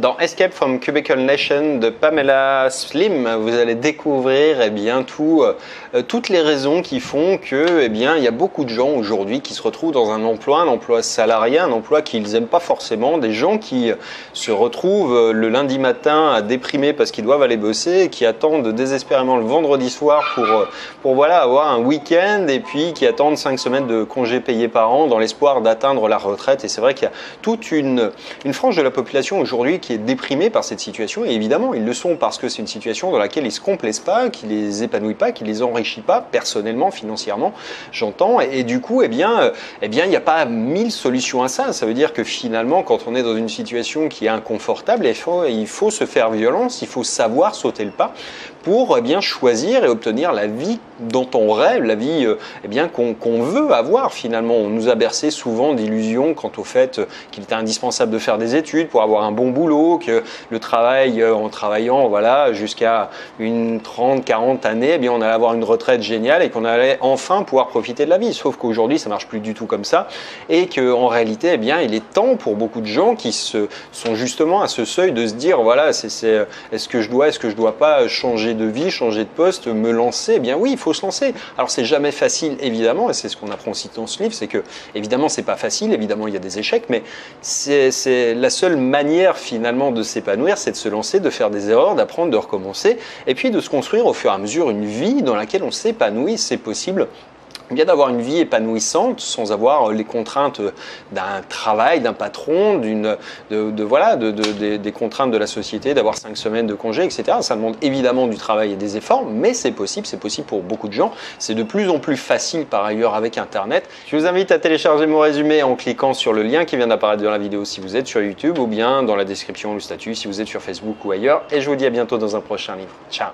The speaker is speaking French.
Dans Escape from Cubicle Nation de Pamela Slim, vous allez découvrir toutes les raisons qui font que il y a beaucoup de gens aujourd'hui qui se retrouvent dans un emploi salarié, un emploi qu'ils n'aiment pas forcément, des gens qui se retrouvent le lundi matin à déprimer parce qu'ils doivent aller bosser, et qui attendent désespérément le vendredi soir pour voilà, avoir un week-end, et puis qui attendent 5 semaines de congés payés par an dans l'espoir d'atteindre la retraite. Et c'est vrai qu'il y a toute une frange de la population aujourd'hui qui est déprimée par cette situation, et évidemment ils le sont parce que c'est une situation dans laquelle ils ne se complaisent pas, qui ne les épanouit pas, qui ne les enrichit pas personnellement, financièrement, j'entends, et du coup il n'y a pas 1000 solutions à ça. Ça veut dire que finalement, quand on est dans une situation qui est inconfortable, il faut se faire violence, il faut savoir sauter le pas pour choisir et obtenir la vie dont on rêve, la vie qu'on veut avoir finalement. On nous a bercé souvent d'illusions quant au fait qu'il était indispensable de faire des études pour avoir un bon boulot, que le travail, en travaillant voilà, jusqu'à une 30, 40 années, on allait avoir une retraite géniale et qu'on allait enfin pouvoir profiter de la vie. Sauf qu'aujourd'hui, ça ne marche plus du tout comme ça, et qu'en réalité, il est temps pour beaucoup de gens qui sont justement à ce seuil de se dire, voilà, est-ce que je dois pas changer de vie, changer de poste, me lancer? Oui, il faut se lancer. Alors c'est jamais facile évidemment, et c'est ce qu'on apprend aussi dans ce livre, c'est que évidemment c'est pas facile, évidemment il y a des échecs, mais c'est la seule manière finalement de s'épanouir, c'est de se lancer, de faire des erreurs, d'apprendre, de recommencer, et puis de se construire au fur et à mesure une vie dans laquelle on s'épanouit. C'est possible d'avoir une vie épanouissante sans avoir les contraintes d'un travail, d'un patron, des contraintes de la société, d'avoir 5 semaines de congé, etc. Ça demande évidemment du travail et des efforts, mais c'est possible pour beaucoup de gens. C'est de plus en plus facile par ailleurs avec Internet. Je vous invite à télécharger mon résumé en cliquant sur le lien qui vient d'apparaître dans la vidéo si vous êtes sur YouTube, ou bien dans la description, le statut si vous êtes sur Facebook ou ailleurs. Et je vous dis à bientôt dans un prochain livre. Ciao!